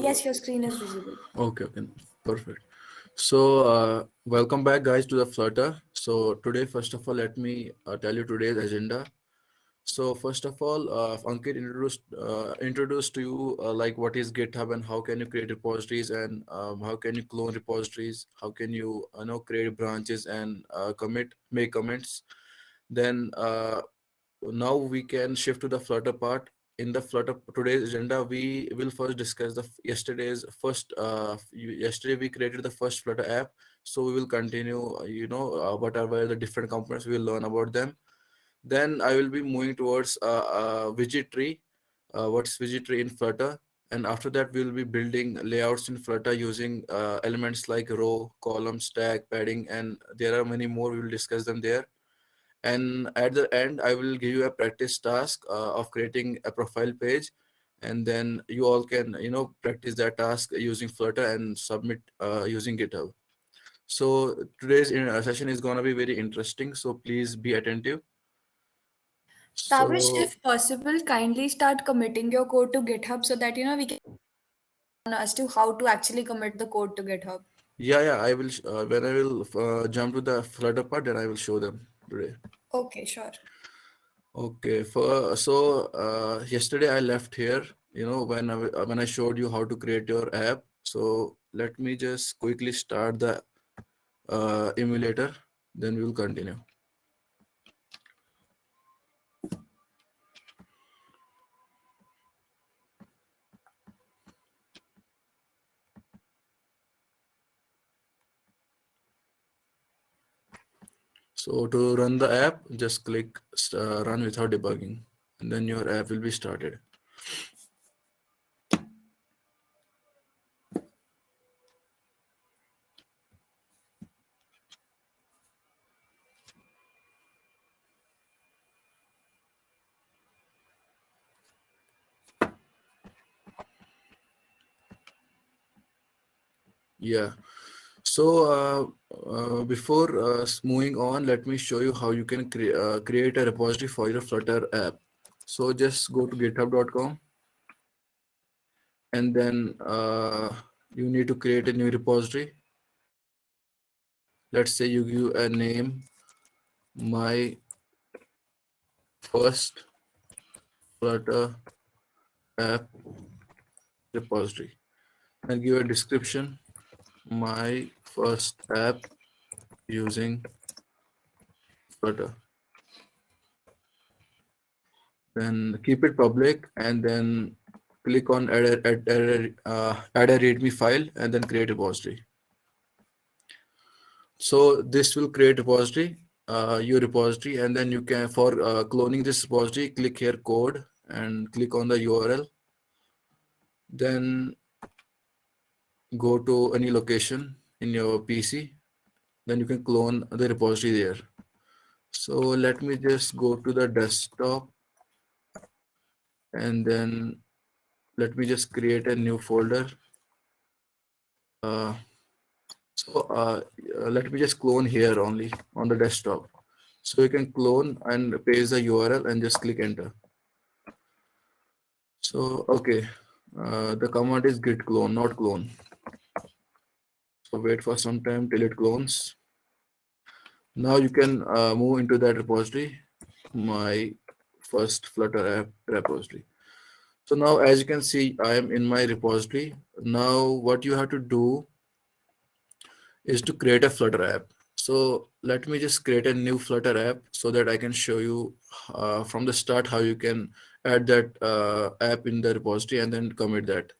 Yes, your screen is visible. Okay, okay, perfect. So, welcome back, guys, to the Flutter. So, today, first of all, let me tell you today's agenda. So, first of all, Ankit introduced to you like what is GitHub and how can you create repositories and how can you clone repositories, how can you create branches and make comments. Then now we can shift to the Flutter part. In the Flutter today's agenda, we will first discuss the yesterday we created the first Flutter app. So we will continue, what are the different components, we will learn about them. Then I will be moving towards widget tree. What's widget tree in Flutter? And after that, we will be building layouts in Flutter using elements like row, column, stack, padding, and there are many more. We will discuss them there. And at the end, I will give you a practice task of creating a profile page, and then you all can practice that task using Flutter and submit using GitHub. So today's session is going to be very interesting, so please be attentive. Tavish, So if possible, kindly start committing your code to GitHub so that we can learn as to how to actually commit the code to GitHub. yeah, I will when I will jump to the Flutter part, then I will show them today. Okay, sure. Okay, yesterday I left here, when I showed you how to create your app. So let me just quickly start the emulator, then we will continue. So to run the app, just click run without debugging, and then your app will be started. Yeah. So before moving on, let me show you how you can create a repository for your Flutter app. So just go to github.com, and then you need to create a new repository. Let's say you give a name, my first Flutter app repository, and give a description, my first app using Flutter. Then keep it public, and then click on add a readme file, and then create repository. So this will create repository, your repository, and then you can, for cloning this repository, click here code and click on the URL. Then go to any location in your PC. Then you can clone the repository there. So let me just go to the desktop, and then let me just create a new folder. Uh, Let me just clone here only on the desktop. So you can clone and paste the URL and just click enter. So, okay, the command is git clone, not clone. So wait for some time till it clones. Now you can move into that repository, my first Flutter app repository. So now, as you can see, I am in my repository. Now what you have to do is to create a Flutter app. So let me just create a new Flutter app so that I can show you from the start how you can add that app in the repository and then commit that.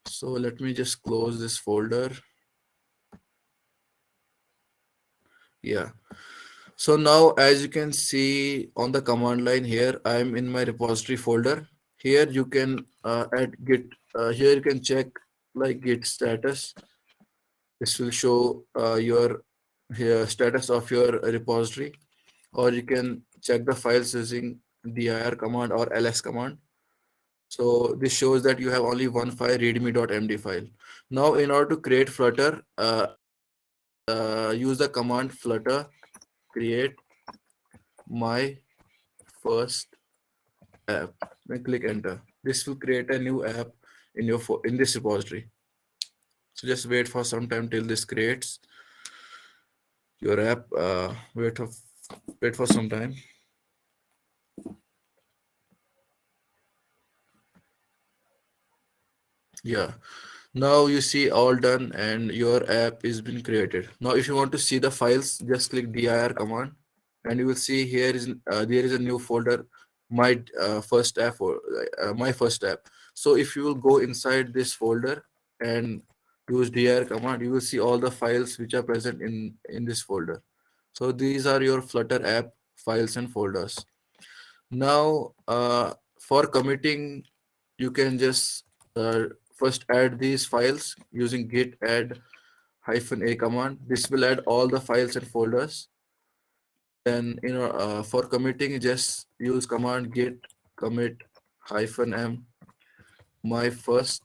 So let me just close this folder. Yeah. So now, as you can see on the command line here, I am in my repository folder. Here you can add git. Here you can check like git status. This will show your here status of your repository, or you can check the files using dir command or ls command. So this shows that you have only one file, readme.md file. Now, in order to create Flutter, use the command flutter create my first app. Then click enter. This will create a new app in your in this repository. So just wait for some time till this creates your app. Wait for some time. Yeah, now you see all done and your app is been created. Now if you want to see the files, just click dir command and you will see here is there is a new folder, my first app, or my first app. So if you will go inside this folder and use dir command, you will see all the files which are present in this folder. So these are your Flutter app files and folders. Now for committing, you can just first add these files using git add -a command. This will add all the files and folders. Then for committing, just use command git commit -m my first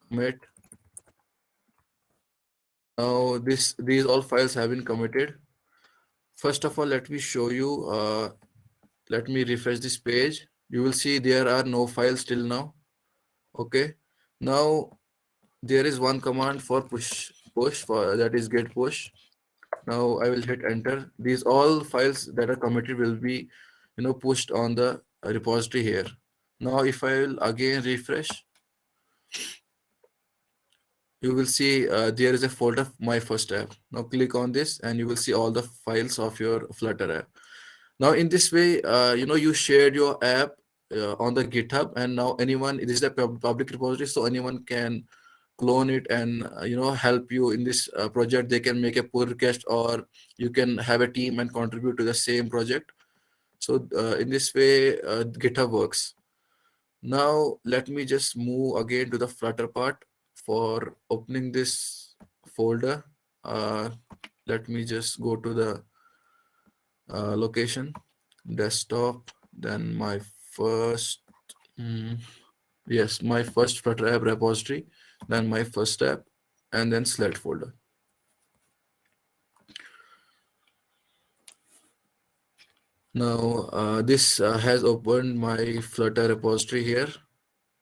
commit. Now these all files have been committed. First of all, let me show you. Let me refresh this page. You will see there are no files till now. Okay. Now there is one command for push for that is git push. Now I will hit enter. These all files that are committed will be, pushed on the repository here. Now if I will again refresh, you will see there is a folder my first app. Now click on this and you will see all the files of your Flutter app. Now in this way, you shared your app on the GitHub, and now anyone, this is a public repository, so anyone can clone it and help you in this project. They can make a pull request, or you can have a team and contribute to the same project. So in this way, GitHub works. Now let me just move again to the Flutter part. For opening this folder, let me just go to the location, desktop, then my first yes, my first Flutter app repository, then my first app, and then select folder. Now this has opened my Flutter repository here.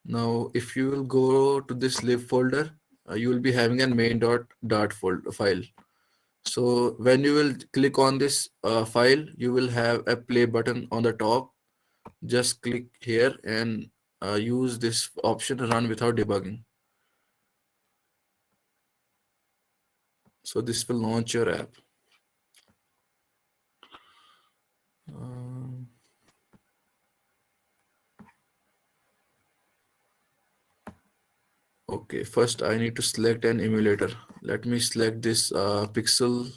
Now if you will go to this lib folder, you will be having a main.dart folder file. So when you will click on this file, you will have a play button on the top. Just click here and use this option to run without debugging. So this will launch your app. Okay, first I need to select an emulator. Let me select this Pixel.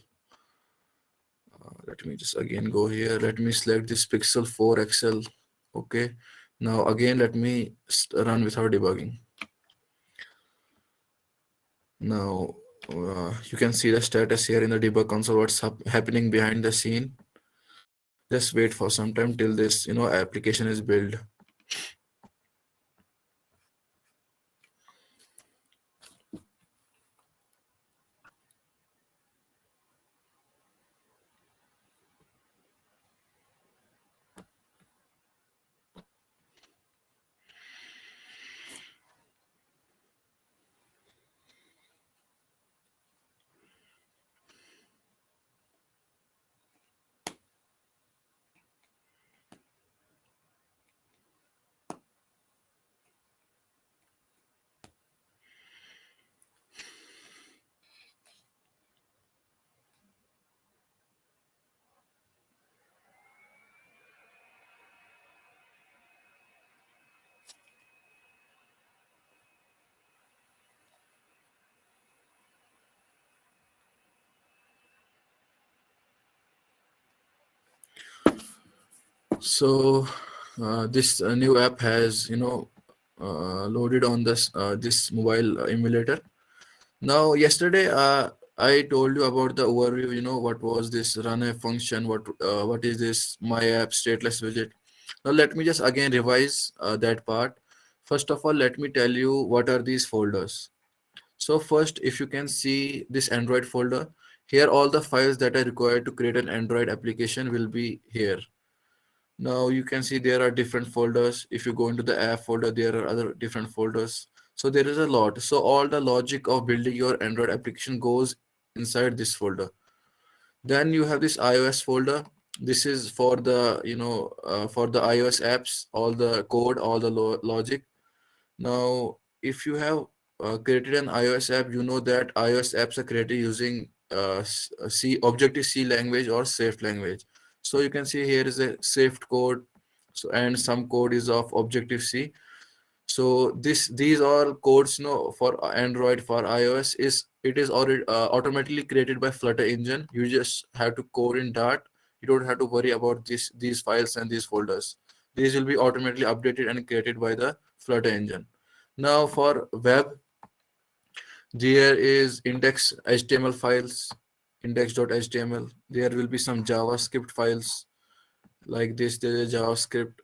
Let me just again go here. Let me select this Pixel 4 XL. Okay, now again let me run without debugging. Now you can see the status here in the debug console, what's happening behind the scene. Just wait for some time till this application is built. So this new app has loaded on this mobile emulator. Now yesterday I told you about the overview. What was this run a function? What is this my app stateless widget? Now let me just again revise that part. First of all, let me tell you what are these folders. So first, if you can see this Android folder, here all the files that are required to create an Android application will be here. Now you can see there are different folders. If you go into the app folder, there are other different folders. So there is a lot. So all the logic of building your Android application goes inside this folder. Then you have this iOS folder. This is for the for the iOS apps, all the code, all the logic. Now, if you have created an iOS app, you know that iOS apps are created using C Objective C language or Swift language. So you can see here is a Swift code, so and some code is of Objective C. So these are codes, for Android, for iOS is it is already automatically created by Flutter engine. You just have to code in Dart. You don't have to worry about these files and these folders. These will be automatically updated and created by the Flutter engine. Now for web, there is index HTML files, index.html. There will be some JavaScript files like this. There is JavaScript.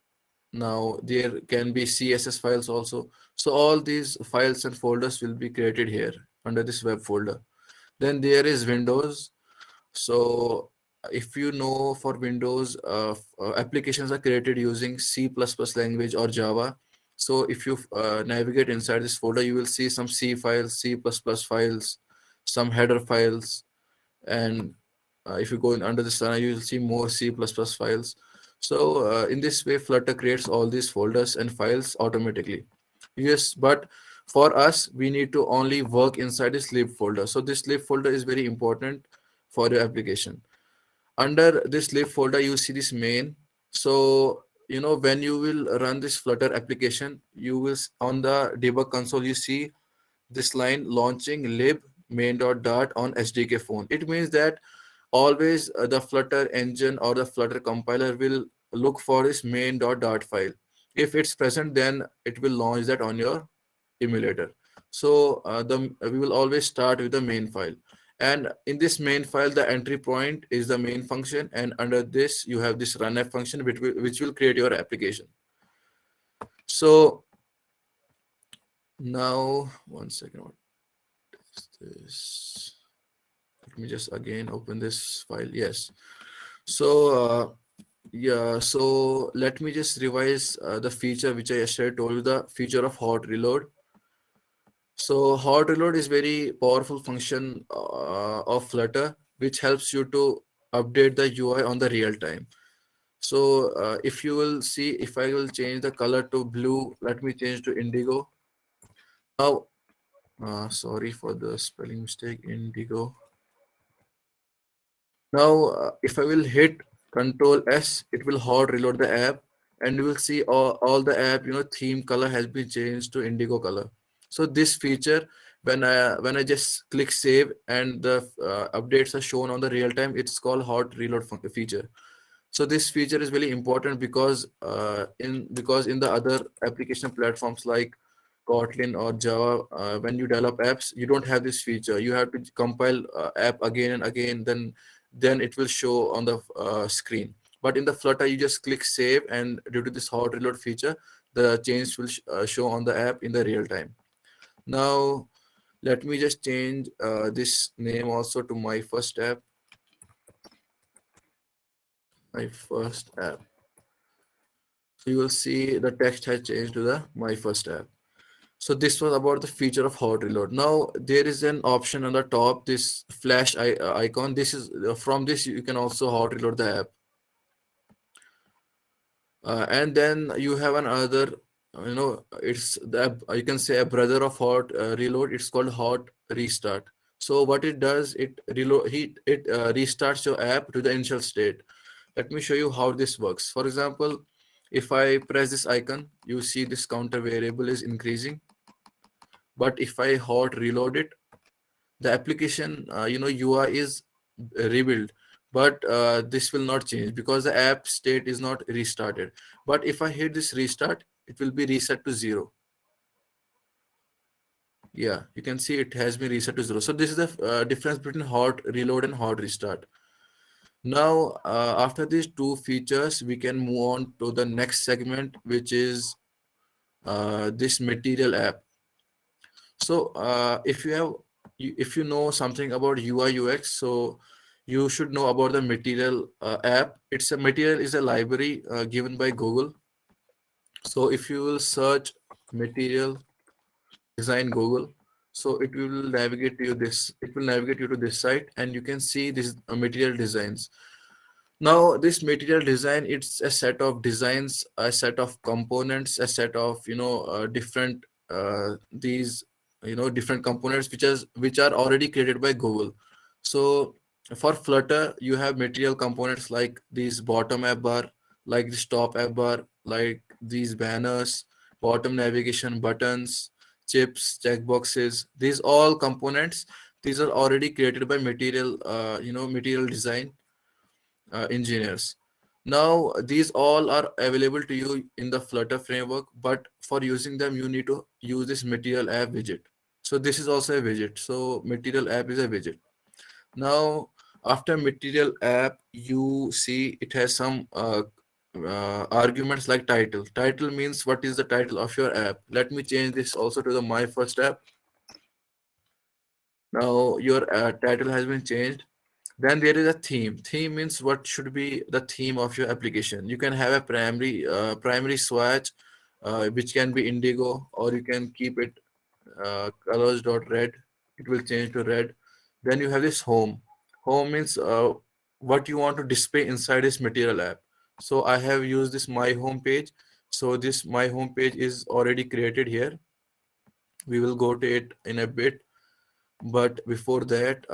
Now there can be CSS files also. So all these files and folders will be created here under this web folder. Then there is Windows. So if you know, for Windows, applications are created using C++ language or Java. So if you navigate inside this folder, you will see some C files, C++ files, some header files, and if you go in under the sun, you will see more C++ files. So in this way, Flutter creates all these folders and files automatically. Yes, but for us, we need to only work inside this lib folder. So this lib folder is very important for your application. Under this lib folder, you see this main. So when you will run this Flutter application, you will on the debug console, you see this line launching lib main.dart on SDK phone. It means that always the Flutter engine or the Flutter compiler will look for this main.dart file. If it's present, then it will launch that on your emulator. So we will always start with the main file. And in this main file, the entry point is the main function. And under this, you have this runf function, which will create your application. So now, one second. What is this? Let me just again open this file. Yes. So yeah, so let me just revise the feature which I yesterday told you, the feature of hot reload. So hot reload is very powerful function of Flutter, which helps you to update the UI on the real time. So if you will see, if I will change the color to blue, let me change to indigo. Now, sorry for the spelling mistake, indigo. Now, if I will hit Control S, it will hot reload the app, and you will see all the app, theme color has been changed to indigo color. So this feature, when I just click save and the updates are shown on the real time, it's called hot reload feature. So this feature is very important because in the other application platforms like Kotlin or Java, when you develop apps, you don't have this feature. You have to compile app again and again, then it will show on the screen. But in the Flutter, you just click save, and due to this hot reload feature, the change will show on the app in the real time. Now, let me just change this name also to my first app. My first app. So you will see the text has changed to the my first app. So this was about the feature of hot reload. Now there is an option on the top, this flash icon. This is from this you can also hot reload the app. And then you have another, it's the, you can say, a brother of hot reload. It's called hot restart. So what it does, it restarts your app to the initial state. Let me show you how this works. For example, if I press this icon, you see this counter variable is increasing. But if I hot reload it, the application, UI is rebuilt, but this will not change because the app state is not restarted. But if I hit this restart, it will be reset to 0. Yeah, you can see it has been reset to 0. So this is the difference between hot reload and hot restart. Now, after these two features, we can move on to the next segment, which is this material app. So if you know something about UI UX, so You should know about the Material app. It's a Material is a library given by Google. So if you will search Material Design Google, so it will navigate you to this site, and you can see this Material Designs. Now this Material Design, it's a set of designs, a set of components, a set of different these different components which are already created by Google. So for Flutter, you have Material components like these bottom app bar, like this top app bar, like these banners, bottom navigation buttons, chips, checkboxes. These all components, these are already created by Material Design engineers. Now, these all are available to you in the Flutter framework, but for using them, you need to use this Material app widget. So this is also a widget. So Material app is a widget. Now, after Material app, you see it has some arguments like title. Title means what is the title of your app. Let me change this also to the my first app. Now your title has been changed. Then there is a theme. Theme means what should be the theme of your application. You can have a primary swatch, which can be indigo, or you can keep it colors dot red. It will change to red. Then you have this home. Home means what you want to display inside this Material app. So I have used this my home page. So this my home page is already created here. We will go to it in a bit, but before that,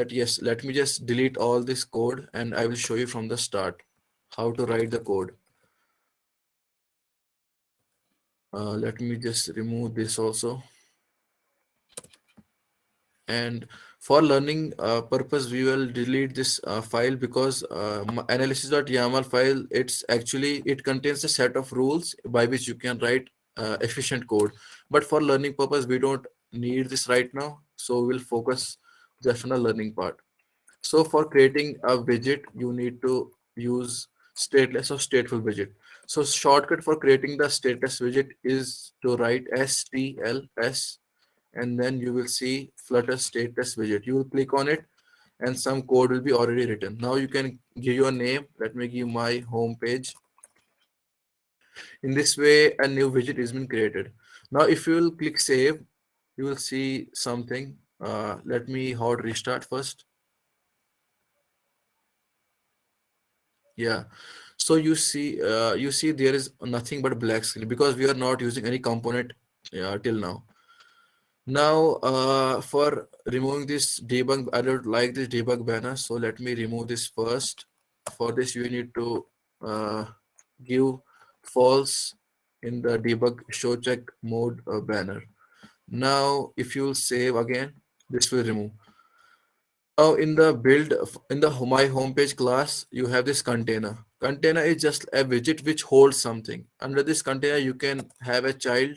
yes, let me just delete all this code and I will show you from the start how to write the code. Let me just remove this also. And for learning purpose, we will delete this file because analysis.yaml file, it contains a set of rules by which you can write efficient code. But for learning purpose, we don't need this right now. So we'll focus just on the learning part. So for creating a widget, you need to use stateless or stateful widget. So shortcut for creating the stateless widget is to write stls, and then you will see Flutter stateless widget. You will click on it and some code will be already written. Now you can give your name. Let me give my home page. In this way, a new widget has been created. Now if you will click save, you will see something. Let me hard restart first. Yeah. So you see there is nothing but black screen because we are not using any component till now. Now, for removing this debug, I don't like this debug banner. So let me remove this first. For this, you need to give false in the debug show check mode banner. Now, if you will save again, this will remove. Now in the my homepage class, you have this container. Container is just a widget which holds something. Under this container, you can have a child.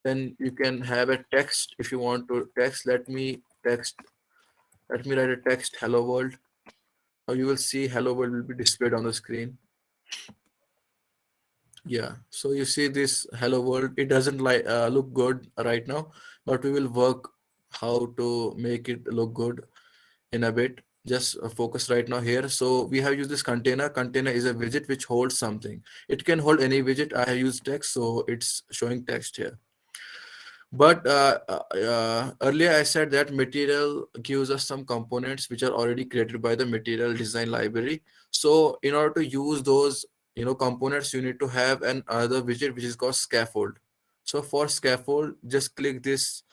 Then you can have a text if you want to text. Let me write a text hello world. Now you will see hello world will be displayed on the screen. Yeah, so you see this hello world. It doesn't look good right now, but we will work how to make it look good in a bit. Just focus right now here. So we have used this container. Container is a widget which holds something. It can hold any widget. I have used text, so it's showing text here. But earlier I said that Material gives us some components which are already created by the Material Design library. So in order to use those components, you need to have another widget which is called scaffold. So for scaffold, just click this,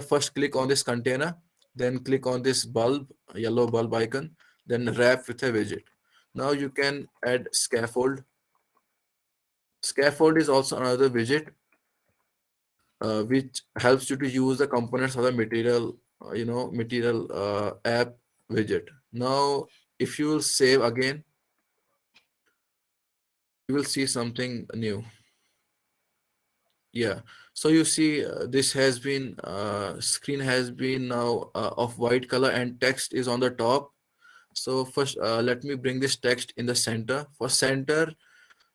first click on this container, then click on this bulb, yellow bulb icon, then wrap with a widget. Now you can add scaffold. Scaffold is also another widget which helps you to use the components of the Material app widget. Now, if you will save again, you will see something new. Yeah. So you see, this has been screen has been now of white color and text is on the top. So first, let me bring this text in the center. For center,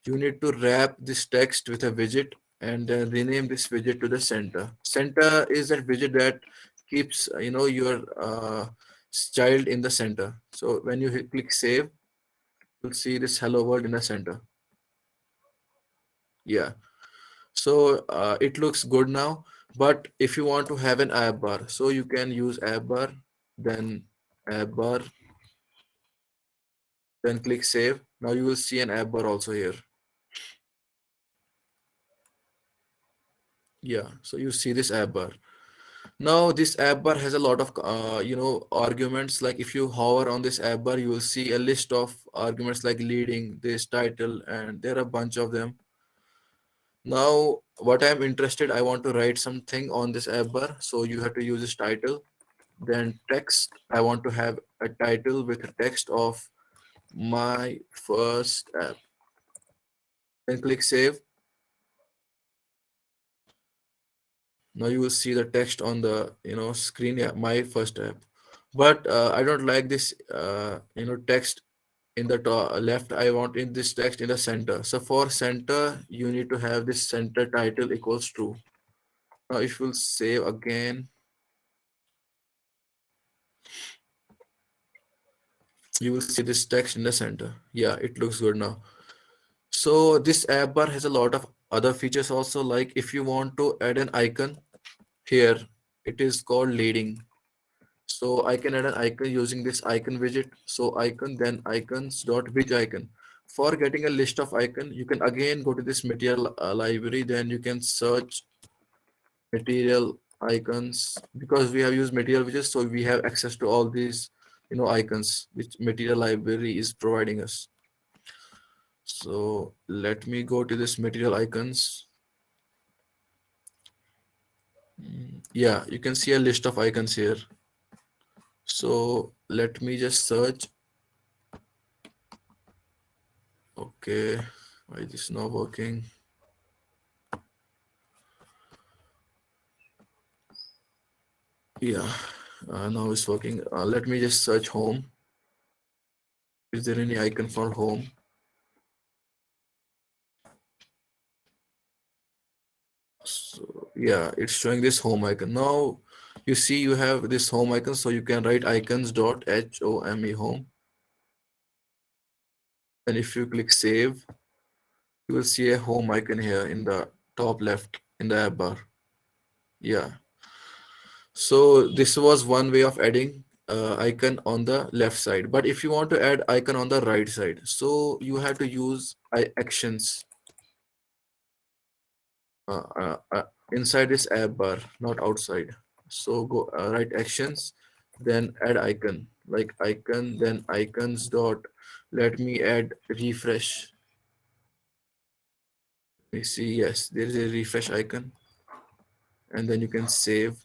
you need to wrap this text with a widget and then rename this widget to the center. Center is that widget that keeps your child in the center. So when you click save, you'll see this hello world in the center. Yeah. So it looks good now. But if you want to have an app bar, so you can use app bar, then app bar, then click save. Now you will see an app bar also here. Yeah, so you see this app bar. Now this app bar has a lot of arguments. Like if you hover on this app bar, you will see a list of arguments like leading, this title, and there are a bunch of them. Now what I'm interested, I want to write something on this app bar. So you have to use this title. Then text, I want to have a title with a text of my first app. Then click save. Now you will see the text on the screen. Yeah, my first app. But I don't like this text in the left. I want in this text in the center. So for center, you need to have this center title equals true. Now if you'll save again, you will see this text in the center. Yeah, it looks good now. So this app bar has a lot of other features also. Like if you want to add an icon here, it is called leading. So I can add an icon using this icon widget. So icon, then icons dot which icon. For getting a list of icon, you can again go to this material library. Then you can search material icons, because we have used material widgets, so we have access to all these icons which material library is providing us. So let me go to this material icons. Yeah, you can see a list of icons here. So let me just search. Okay, why this not working? Yeah, now it's working. Let me just search home. Is there any icon for home? So yeah, it's showing this home icon. Now you see you have this home icon, so you can write icons dot home home. And if you click save, you will see a home icon here in the top left in the app bar. Yeah. So this was one way of adding icon on the left side. But if you want to add icon on the right side, so you have to use actions uh, uh, uh, inside this app bar, not outside. So go write actions, then add icon, like icon, then icons dot. Let me add refresh. You see, yes, there is a refresh icon, and then you can save.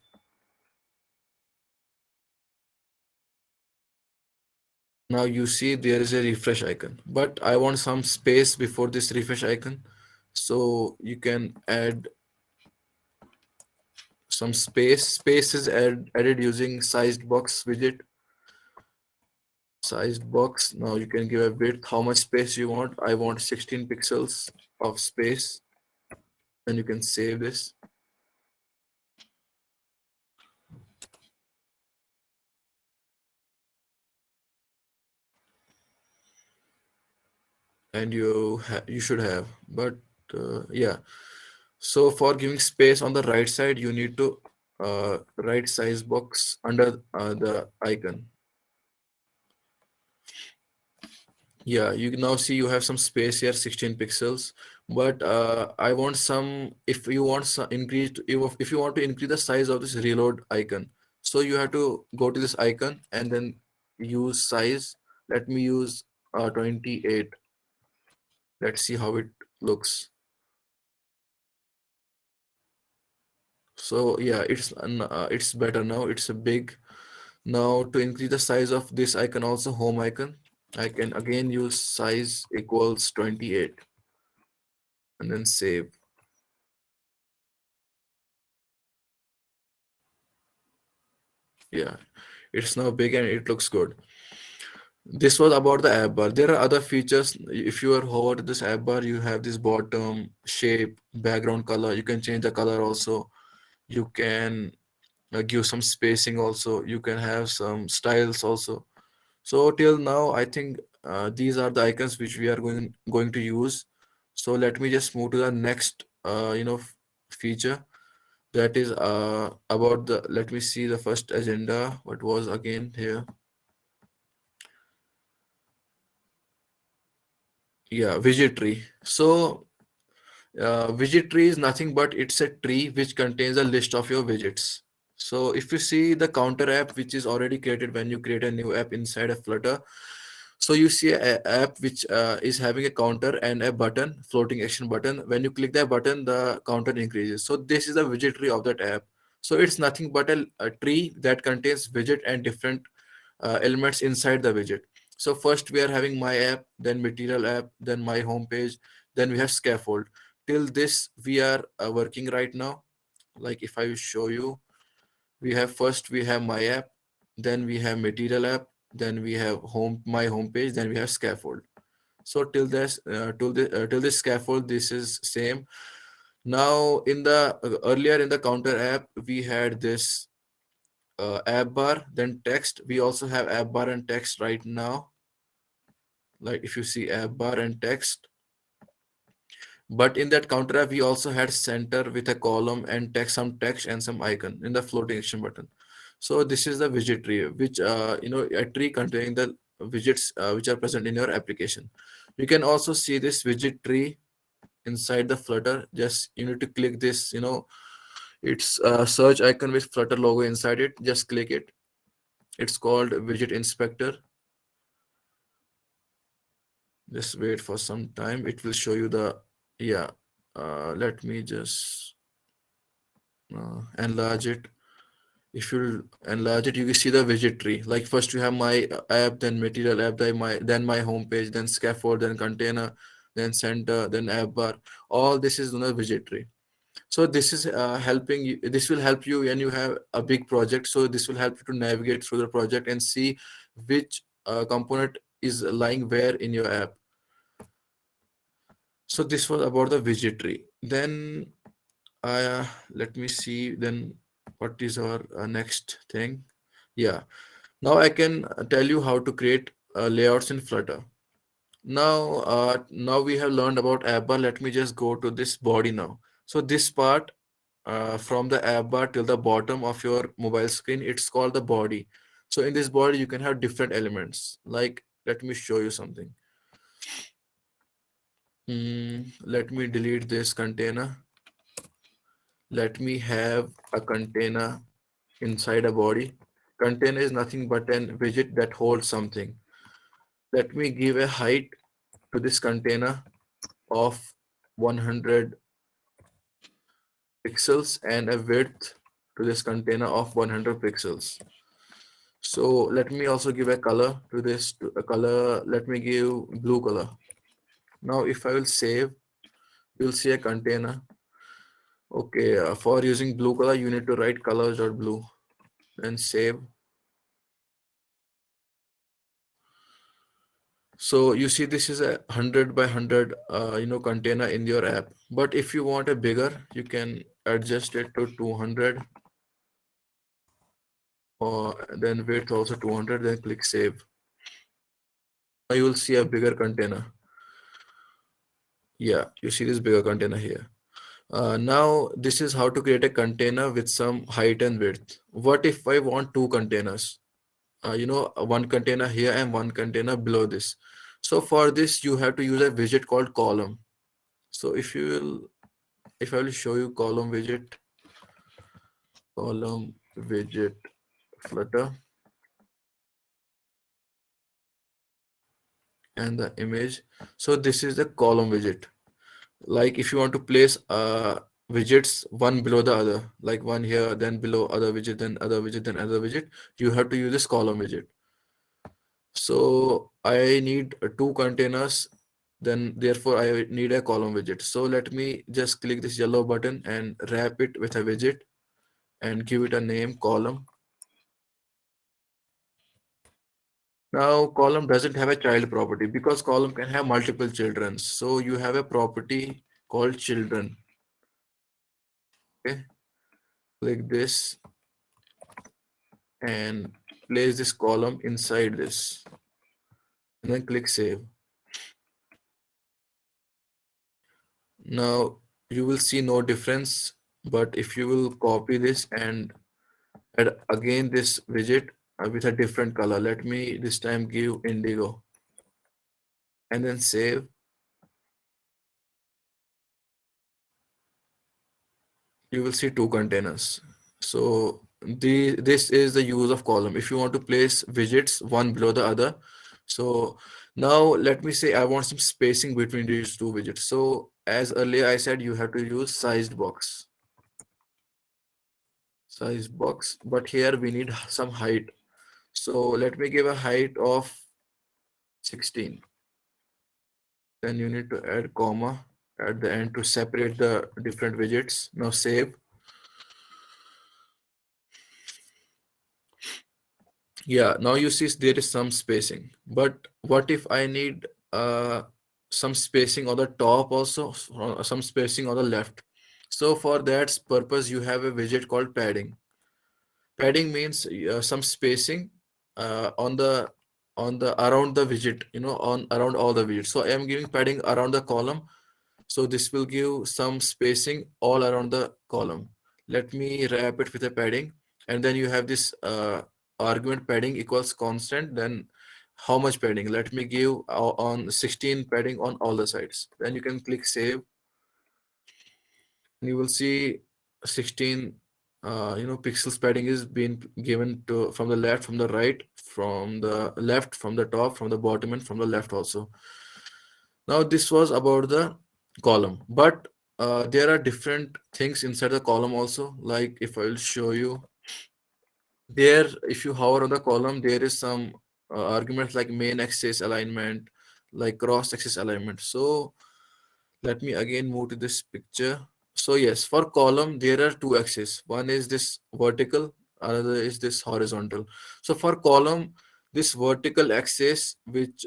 Now you see there is a refresh icon, but I want some space before this refresh icon. So you can add some space. Space is added using sized box widget. Sized box. Now you can give a width, how much space you want. I want 16 pixels of space. Then you can save this. And you should have, but yeah. So for giving space on the right side, you need to write size box under the icon. Yeah, you now see you have some space here, 16 pixels. But I want some, if you want some increased, if you want to increase the size of this reload icon, so you have to go to this icon and then use size. Let me use 28. Let's see how it looks. So yeah, it's better now. It's a big. Now to increase the size of this icon, also home icon, I can again use size equals 28 and then save. Yeah, it's now big and it looks good. This was about the app bar. There are other features. If you are hover to this app bar, you have this bottom shape, background color. You can change the color also. You can give some spacing also. You can have some styles also. So till now, I think these are the icons which we are going to use. So let me just move to the next feature, that is about the, let me see the first agenda, what was again here. Yeah, widget tree. So widget tree is nothing but it's a tree which contains a list of your widgets. So if you see the counter app which is already created when you create a new app inside a Flutter, so you see a app which is having a counter and a button, floating action button. When you click that button, the counter increases. So this is the widget tree of that app. So it's nothing but a tree that contains widget and different elements inside the widget. So first we are having my app, then material app, then my homepage, then we have scaffold. Till this we are working right now. Like if I will show you, we have first we have my app, then we have material app, then we have my homepage, then we have scaffold. So till this scaffold, this is same. Now in the earlier in the counter app we had this app bar, then text. We also have app bar and text right now. Like if you see app bar and text, but in that counter app we also had center with a column and text, some text and some icon in the floating action button. So this is the widget tree, which a tree containing the widgets which are present in your application. You can also see this widget tree inside the Flutter. Just you need to click this, it's a search icon with Flutter logo inside it. Just click it. It's called widget inspector. Just wait for some time, it will show you the, yeah, let me just enlarge it. If you enlarge it, you can see the widget tree. Like first you have my app, then material app, then my homepage, then scaffold, then container, then center, then app bar. All this is known as widget tree. So this is helping you, this will help you when you have a big project. So this will help you to navigate through the project and see which component is lying where in your app. So this was about the widget tree. Then let me see then what is our next thing. Yeah, now I can tell you how to create layouts in Flutter. Now we have learned about app bar. Let me just go to this body now. So this part from the app bar till the bottom of your mobile screen, it's called the body. So in this body you can have different elements. Like let me show you something. Let me delete this container. Let me have a container inside a body. Container is nothing but an widget that holds something. Let me give a height to this container of 100 pixels and a width to this container of 100 pixels. So let me also give a color to this, a color, let me give blue color. Now if I will save, you'll see a container. Okay, for using blue color, you need to write colors.blue and save. So you see this is a 100 by 100 container in your app. But if you want a bigger, you can adjust it to 200, or then width also 200, then click save. Now you will see a bigger container. Yeah, you see this bigger container here. Now this is how to create a container with some height and width. What if I want two containers? One container here and one container below this. So for this, you have to use a widget called column. So if I will show you column widget Flutter, and the image. So this is the column widget. Like if you want to place widgets one below the other, like one here, then below other widget, then other widget, then other widget, you have to use this column widget. So I need two containers, then therefore I need a column widget. So let me just click this yellow button and wrap it with a widget and give it a name column. Now column doesn't have a child property because column can have multiple children. So you have a property called children. Okay, click this and place this column inside this, and then click save. Now you will see no difference, but if you will copy this and add again this widget with a different color, let me this time give indigo and then save, you will see two containers. So this is the use of column if you want to place widgets one below the other. So now let me say I want some spacing between these two widgets. So as earlier I said, you have to use sized box, but here we need some height. So let me give a height of 16. Then you need to add comma at the end to separate the different widgets. Now save. Yeah, now you see there is some spacing. But what if I need some spacing on the top also, some spacing on the left? So for that purpose, you have a widget called padding. Padding means some spacing on the around the widget, on around all the widgets. So I am giving padding around the column. So this will give some spacing all around the column. Let me wrap it with a padding, and then you have this argument padding equals constant. Then how much padding? Let me give on 16 padding on all the sides. Then you can click save. You will see 16 pixels padding is being given to from the left, from the right, from the left, from the top, from the bottom, and from the left also. Now this was about the column, but there are different things inside the column also. Like if I will show you there, if you hover on the column, there is some arguments like main axis alignment, like cross axis alignment. So let me again move to this picture. So yes, for column, there are two axes. One is this vertical, another is this horizontal. So for column, this vertical axis, which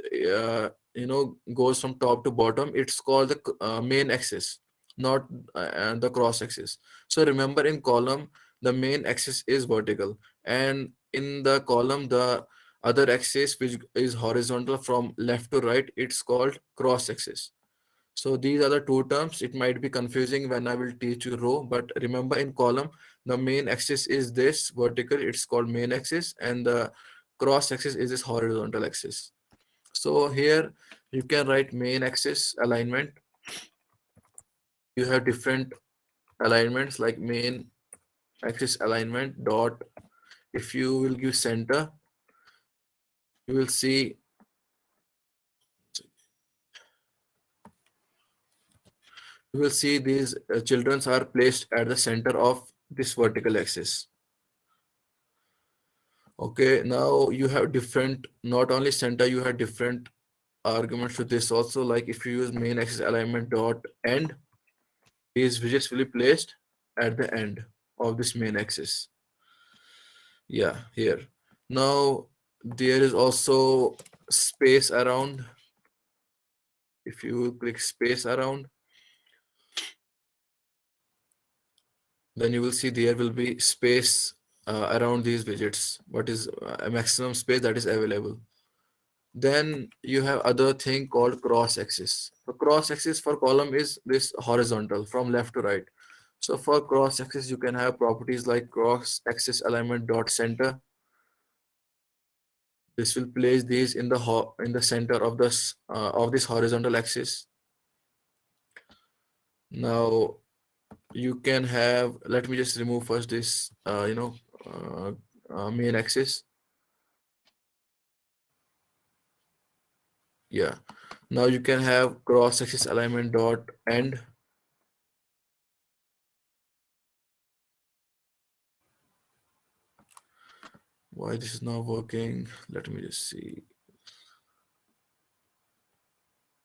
goes from top to bottom, it's called the main axis, not the cross axis. So remember, in column, the main axis is vertical, and in the column, the other axis, which is horizontal from left to right, it's called cross axis. So these are the two terms. It might be confusing when I will teach you row, but remember, in column, the main axis is this vertical, it's called main axis, and the cross axis is this horizontal axis. So here you can write main axis alignment. You have different alignments like main axis alignment dot. If you will give center, you will see these children are placed at the center of this vertical axis. Okay, now you have different, not only center, you have different arguments to this also. Like if you use main axis alignment dot end, these widgets will be placed at the end of this main axis. Yeah, here. Now there is also space around. If you click space around, then you will see there will be space around these widgets. What is a maximum space that is available? Then you have other thing called cross axis. The cross axis for column is this horizontal from left to right. So for cross axis, you can have properties like cross axis alignment dot center. This will place these in the center of this horizontal axis. Now you can have, let me just remove first this main axis. Yeah, now you can have cross axis alignment dot end. Why this is not working? Let me just see.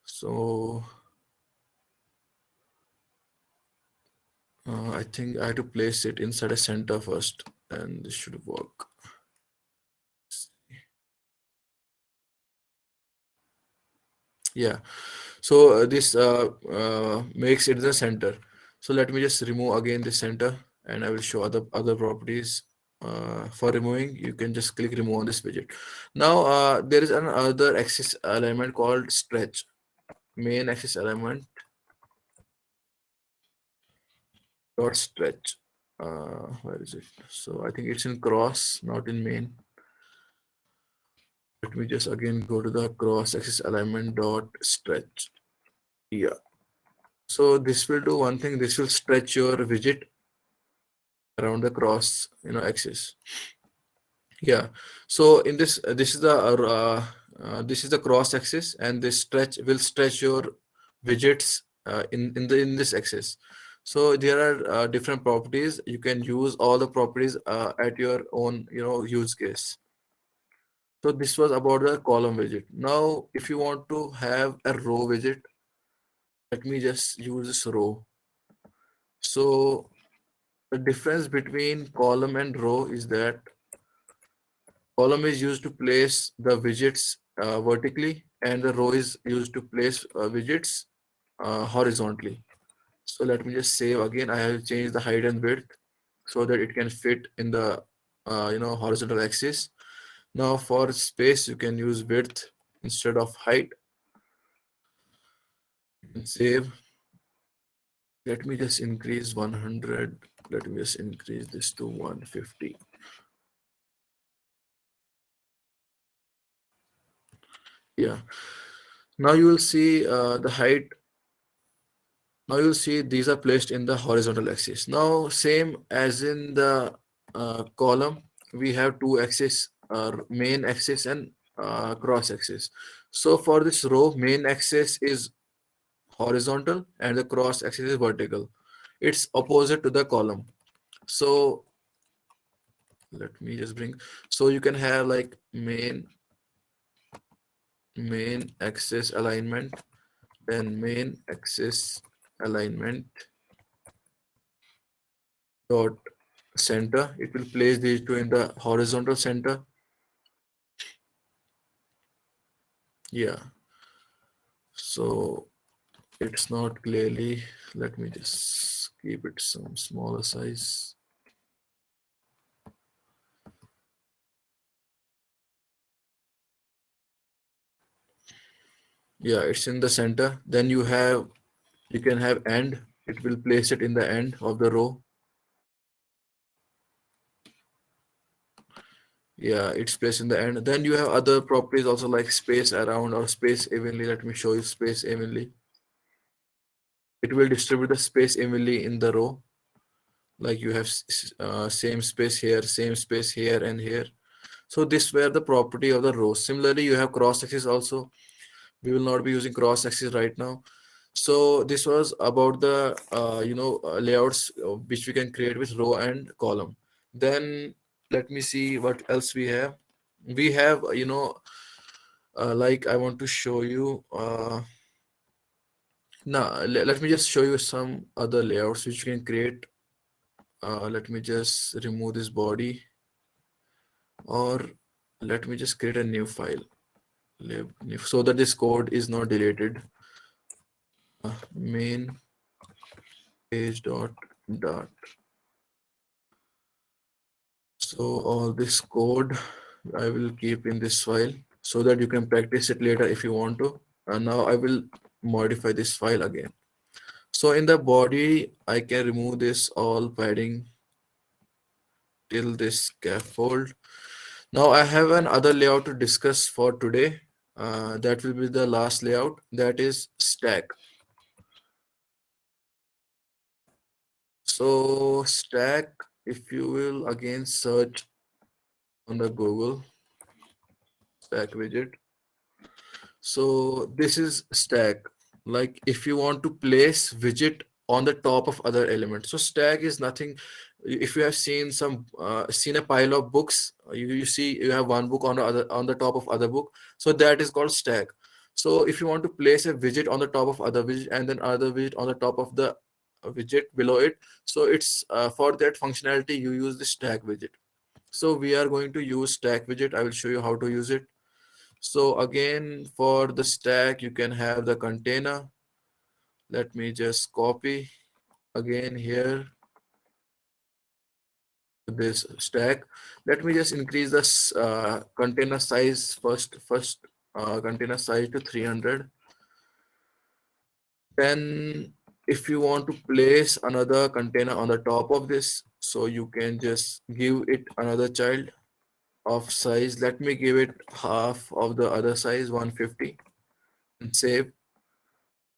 So I think I have to place it inside a center first, and this should work. Yeah, so this makes it the center. So let me just remove again the center, and I will show other properties. For removing, you can just click remove on this widget. Now there is another axis alignment called stretch. Main axis alignment dot stretch. Where is it? So I think it's in cross, not in main. Let me just again go to the cross axis alignment dot stretch. Yeah. So this will do one thing. This will stretch your widget around the cross, axis. Yeah. So in this, this is the cross axis, and this stretch will stretch your widgets in this axis. So there are different properties. You can use all the properties at your own, use case. So this was about the column widget. Now, if you want to have a row widget, let me just use this row. So the difference between column and row is that column is used to place the widgets vertically, and the row is used to place widgets horizontally. So let me just save again. I have changed the height and width so that it can fit in the horizontal axis. Now for space, you can use width instead of height. And save. Let me just increase 100. Let me just increase this to 150. Yeah. Now you will see the height. Now you'll see these are placed in the horizontal axis. Now same as in the column, we have two axes, main axis and cross axis. So for this row, main axis is horizontal and the cross axis is vertical. It's opposite to the column. So let me just bring, so you can have like main axis alignment, then main axis alignment dot center. It will place these two in the horizontal center. Yeah. So it's not clearly. Let me just keep it some smaller size. Yeah, it's in the center. Then you can have end. It will place it in the end of the row. Yeah, it's placed in the end. Then you have other properties also like space around or space evenly. Let me show you space evenly. It will distribute the space evenly in the row. Like you have same space here, same space here and here. So this were the property of the row. Similarly, you have cross axis also. We will not be using cross axis right now. So this was about the layouts which we can create with row and column. Then let me see what else we have. We have like I want to show you. Now let me just show you some other layouts which you can create. Let me just remove this body, or let me just create a new file so that this code is not deleted. Main page dot. So all this code I will keep in this file so that you can practice it later if you want to. And now I will modify this file again. So in the body, I can remove this all padding till this scaffold. Now I have another layout to discuss for today. That will be the last layout, that is stack. So stack, if you will again search on the Google stack widget. So this is stack. Like if you want to place widget on the top of other elements. So stack is nothing. If you have seen seen a pile of books, you see you have one book on the top of other book. So that is called stack. So if you want to place a widget on the top of other widget and then other widget on the top of the widget below it, so it's for that functionality you use the stack widget. So we are going to use stack widget. I will show you how to use it. So again, for the stack, you can have the container. Let me just copy again here. this stack. Let me just increase this container size first container size to 300. Then if you want to place another container on the top of this, so you can just give it another child of size. Let me give it half of the other size, 150, and save.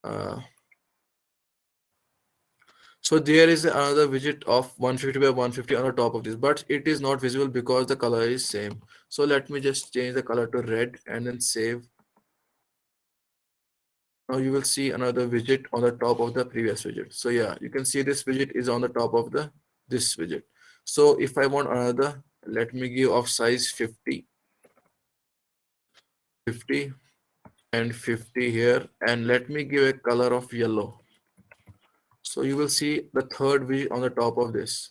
uh, so there is another widget of 150 by 150 on the top of this, but it is not visible because the color is same. So let me just change the color to red and then save. Now you will see another widget on the top of the previous widget. So yeah, you can see this widget is on the top of the this widget. So if I want another, let me give of size 50, 50 and 50 here, and let me give a color of yellow. So you will see the third widget on the top of this.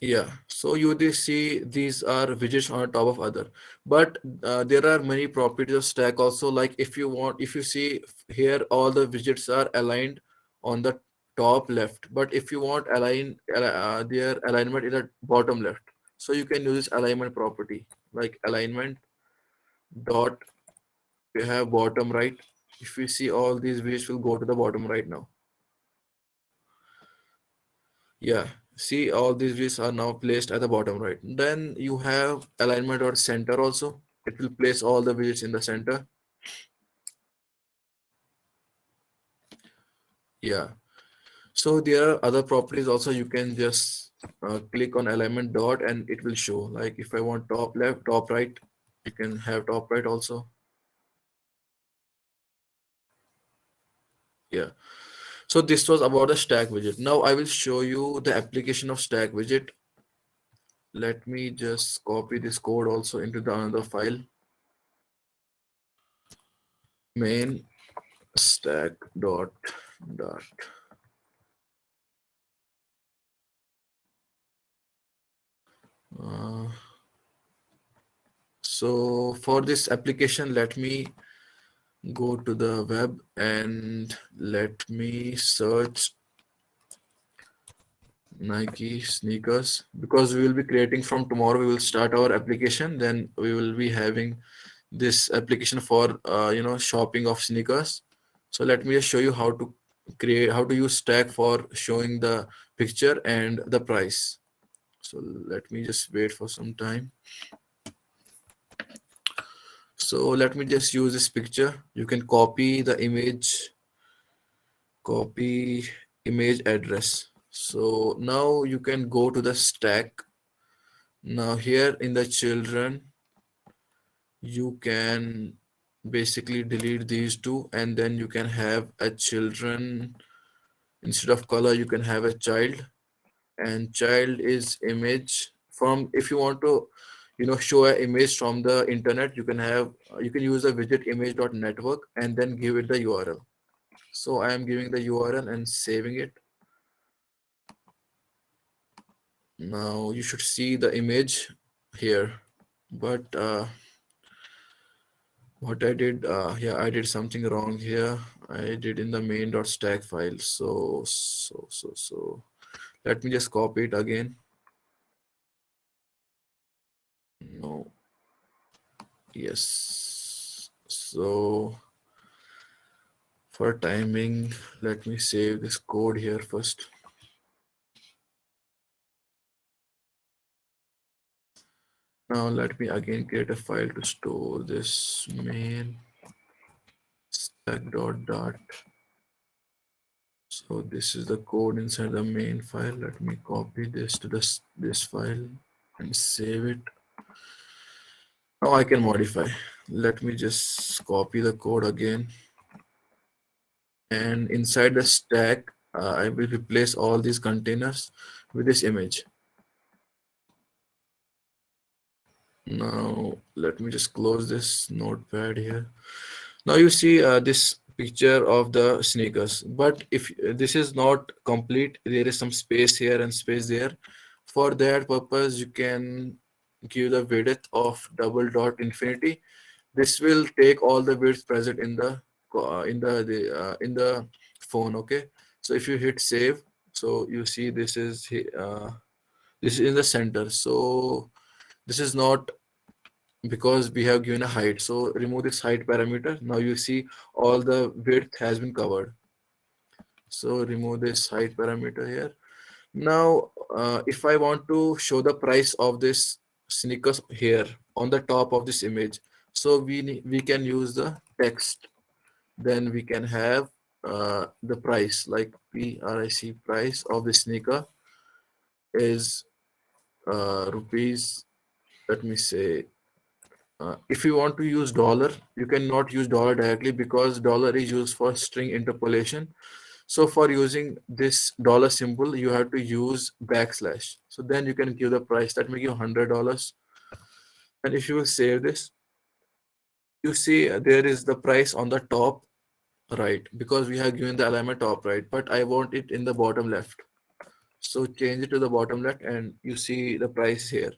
Yeah, so you will see these are widgets on top of other, but there are many properties of stack also. Like if you want, if you see here, all the widgets are aligned on the top left, but if you want their alignment in the bottom left, so you can use this alignment property, like alignment dot, you have bottom right. If you see, all these widgets will go to the bottom right now. Yeah, see, all these views are now placed at the bottom right. Then you have alignment or center also. It will place all the widgets in the center. Yeah. So there are other properties also. You can just click on alignment dot and it will show. Like if I want top left, top right, you can have top right also. Yeah. So this was about the stack widget. Now I will show you the application of stack widget. Let me just copy this code also into the another file. Main stack dot. Uh, so for this application, let me go to the web and let me search Nike sneakers, because we will be creating from tomorrow. We will start our application. Then we will be having this application for shopping of sneakers. So let me just show you how to use stack for showing the picture and the price. So let me just wait for some time. So let me just use this picture. You can copy the copy image address. So now you can go to the stack. Now here in the children, you can basically delete these two, and then you can have a children. Instead of color, you can have a child, and child is image. From, if you want to show an image from the internet, you can have, you can use a widget image.network and then give it the URL. So I am giving the URL and saving it. Now you should see the image here, but what I did, yeah, I did something wrong here. I did in the main.stack file. So let me just copy it again. No. Yes. So for timing, let me save this code here first. Now let me again create a file to store this main stack.dart. So this is the code inside the main file. Let me copy this to this file and save it. Now I can modify. Let me just copy the code again. And inside the stack, I will replace all these containers with this image. Now let me just close this notepad here. Now you see this picture of the sneakers, but if this is not complete, there is some space here and space there. For that purpose, you can give the width of double dot infinity. This will take all the widths present in the in the phone. Okay, so if you hit save, So you see this is in the center. So this is not because we have given a height. So remove this height parameter. Now you see all the width has been covered. So remove this height parameter here. Now, if I want to show the price of this sneakers here on the top of this image, so we can use the text. Then we can have the price, like pric, price of the sneaker is rupees. Let me say, if you want to use dollar, you cannot use dollar directly because dollar is used for string interpolation. So for using this dollar symbol, you have to use backslash. So then you can give the price. That may give $100. And if you will save this, you see there is the price on the top right because we have given the alignment top right, but I want it in the bottom left. So change it to the bottom left and you see the price here.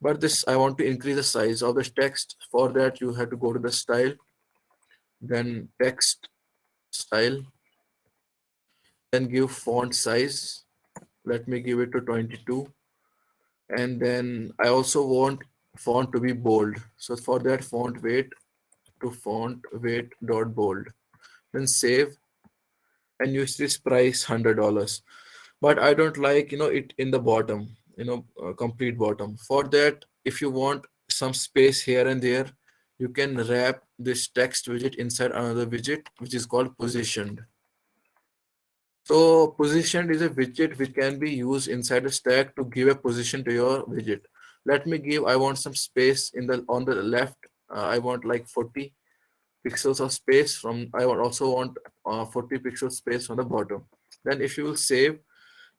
But this, I want to increase the size of this text. For that, you have to go to the style, then text style, then give font size. Let me give it to 22. And then I also want font to be bold. So for that, font weight to font weight dot bold. Then save and use this price $100. But I don't like it in the bottom, complete bottom. For that, if you want some space here and there, you can wrap this text widget inside another widget which is called positioned. So positioned is a widget which can be used inside a stack to give a position to your widget. Let me give, I want some space on the left. I want like 40 pixels of space from, I would also want 40 pixels space on the bottom. Then if you will save,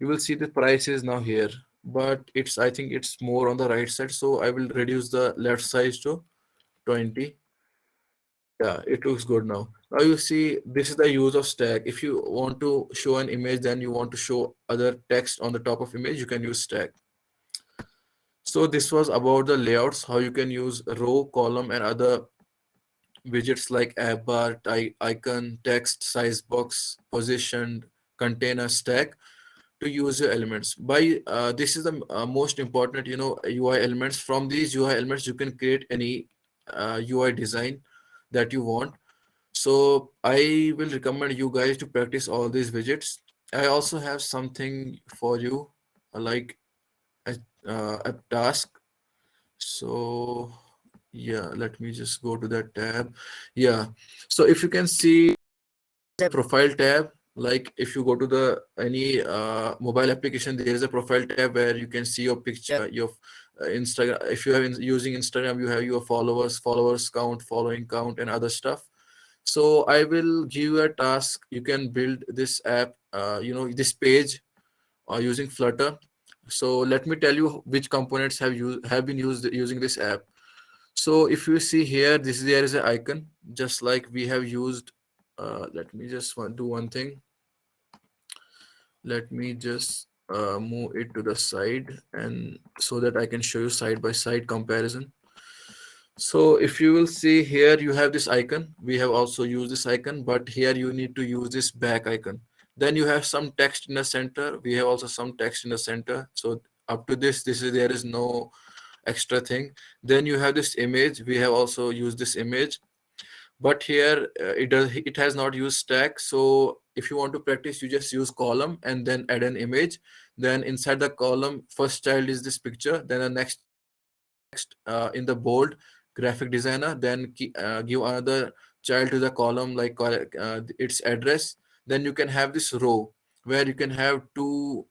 you will see the price is now here, but I think it's more on the right side. So I will reduce the left size to 20. Yeah, it looks good now. Now you see this is the use of stack. If you want to show an image, then you want to show other text on the top of image, you can use stack. So this was about the layouts, how you can use row, column, and other widgets like app bar, icon, text, size box, positioned, container, stack to use your elements. By this is the most important, UI elements. From these UI elements, you can create any UI design that you want. So I will recommend you guys to practice all these widgets. I also have something for you, like a task. So yeah, let me just go to that tab. Yeah, so if you can see the profile tab, like if you go to the any mobile application, there is a profile tab where you can see your picture, your Instagram. If you have using Instagram, you have your followers count, following count, and other stuff. So I will give you a task. You can build this app, this page using Flutter. So let me tell you which components have been used using this app. So if you see here, there is an icon, just like we have used. Let me just do one thing. Let me just move it to the side, and so that I can show you side by side comparison. So if you will see here, you have this icon. We have also used this icon, but here you need to use this back icon. Then you have some text in the center. We have also some text in the center. So up to there is no extra thing. Then you have this image. We have also used this image, but here it has not used stack. So if you want to practice, you just use column and then add an image. Then inside the column, first child is this picture. Then the next in the bold, graphic designer. Then give another child to the column, like its address. Then you can have this row where you can have two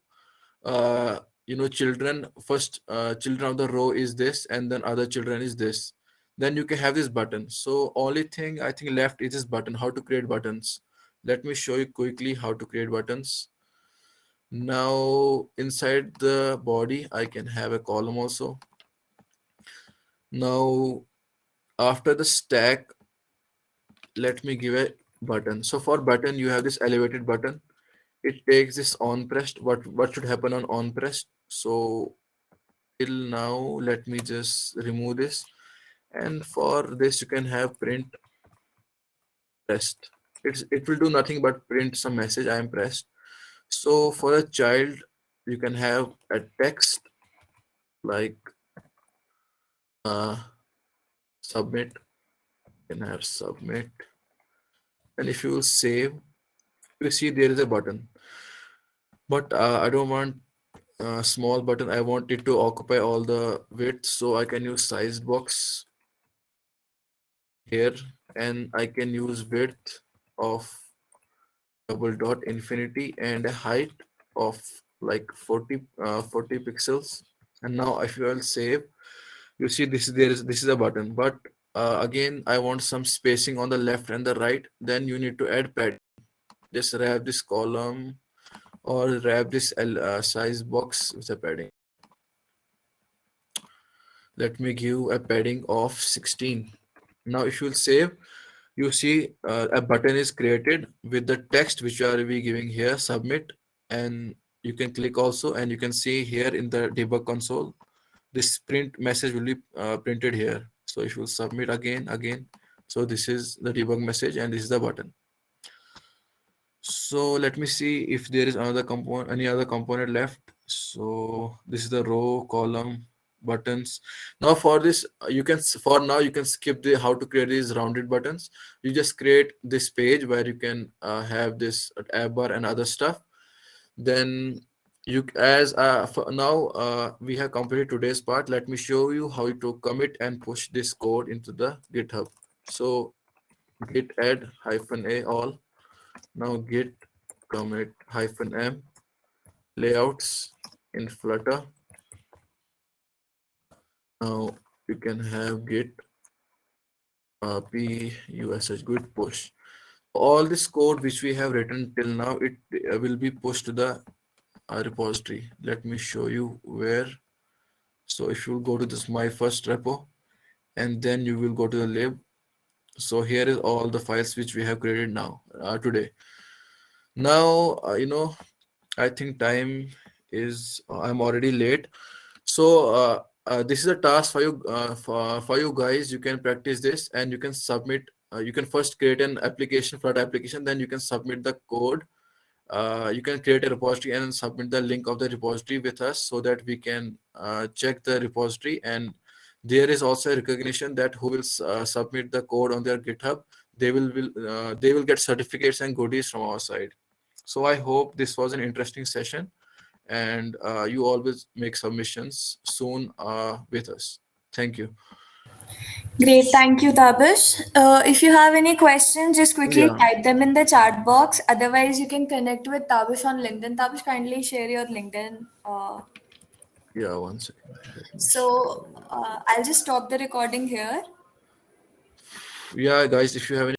children. First children of the row is this, and then other children is this. Then you can have this button. So only thing I think left is this button, how to create buttons. Let me show you quickly how to create buttons. Now inside the body I can have a column also. Now after the stack, let me give a button. So for button, you have this elevated button. It takes this on pressed. What should happen on pressed? So till now, let me just remove this. And for this, you can have print pressed. It will do nothing but print some message. I am pressed. So for a child, you can have a text like uh, submit. You can have submit, and if you will save, you see there is a button. But I don't want a small button. I want it to occupy all the width, so I can use size box here, and I can use width of double dot infinity and a height of like 40 pixels. And now if you will save, you see this is a button, but again I want some spacing on the left and the right. Then you need to add padding. Just wrap this column or wrap this size box with a padding. Let me give a padding of 16. Now if you will save, you see a button is created with the text which are we giving here, submit, and you can click also, and you can see here in the debug console this print message will be printed here. So if you submit again, so this is the debug message and this is the button. So let me see if there is another component, any other component left. So this is the row, column, buttons. Now for this, you can for now you can skip the how to create these rounded buttons. You just create this page where you can have this tab bar and other stuff. Then you as for now we have completed today's part. Let me show you how to commit and push this code into the GitHub. So git add -a all. Now git commit -m layouts in Flutter. Now you can have git push git push. All this code which we have written till now, it will be pushed to the repository. Let me show you where. So if you go to this my first repo, and then you will go to the lib. So here is all the files which we have created now today. Now I think time is I'm already late. So this is a task for you for you guys. You can practice this and you can submit. You can first create an application, Flutter application, then you can submit the code. You can create a repository and submit the link of the repository with us so that we can check the repository. And there is also a recognition that who will submit the code on their GitHub, they will get certificates and goodies from our side. So I hope this was an interesting session, and you always make submissions soon with us. Thank you. Great, thank you, Tabish. If you have any questions, just quickly Yeah, type them in the chat box. Otherwise, you can connect with Tabish on LinkedIn. Tabish, kindly share your LinkedIn. yeah, one second. Let me So I'll just stop the recording here. Yeah, guys, if you have any